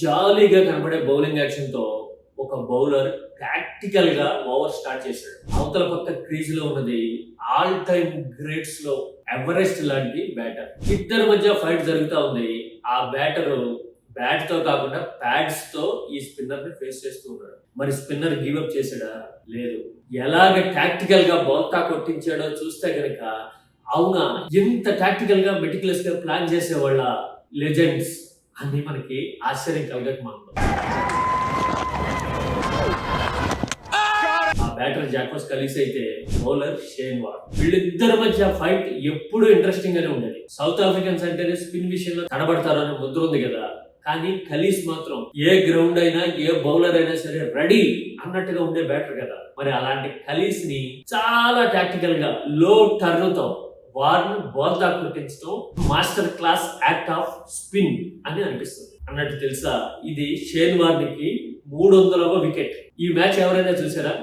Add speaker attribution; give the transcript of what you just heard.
Speaker 1: జాలీగా కనబడే bowling action తో ఒక బౌలర్ ప్రాక్టికల్ గా ఓవర్ స్టార్ట్ చేశాడు. అవతల పక్క క్రీజ్ లో ఉన్నది ఆల్ టైమ్ గ్రేట్స్ లో ఎవరెస్ట్ లాంటి బ్యాటర్. ఇద్దరి మధ్య ఫైట్ జరుగుతా ఉంది. ఆ బ్యాటర్ బ్యాట్ తో కాకుండా ప్యాడ్స్ తో ఈ స్పిన్నర్ ని ఫేస్ చేస్తూ ఉన్నాడు. మరి స్పిన్నర్ గివప్ చేశాడా? లేదు. ఎలాగ టాక్టికల్ గా బౌల్తా కొట్టించాడో చూస్తే కనుక అవునా, ఎంత టాక్టికల్ గా మెటిక్యులస్ గా ప్లాన్ చేసేవాళ్ళ లెజెండ్స్ అని మనకి ఆశ్చర్యం కలగక మానదు. ఆ బ్యాటర్ జాక్వస్ కలీస్ అయితే బౌలర్ షేన్ వార్న్. వీళ్ళిద్దరి మధ్య ఫైట్ ఎప్పుడు ఇంట్రెస్టింగ్ గానే ఉండేది. సౌత్ ఆఫ్రికన్స్ అంటేనే స్పిన్ విషయంలో తడబడతారు అనే ముద్ర ఉంది కదా. కానీ ఖలీస్ మాత్రం ఏ గ్రౌండ్ అయినా ఏ బౌలర్ అయినా సరే రెడీ అన్నట్టుగా ఉండే బ్యాటర్ కదా. మరి అలాంటి ఖలీస్ ని చాలా టాక్టికల్ గా లో టర్న్ తో వార్న్ బాల్ దా కొట్టించడం master class act of spin అని అనిపిస్తుంది. అన్నట్టు తెలుసా, ఇది షేన్ వార్న్ కి 300వ వికెట్. ఈ మ్యాచ్ ఎవరైనా చూసారా?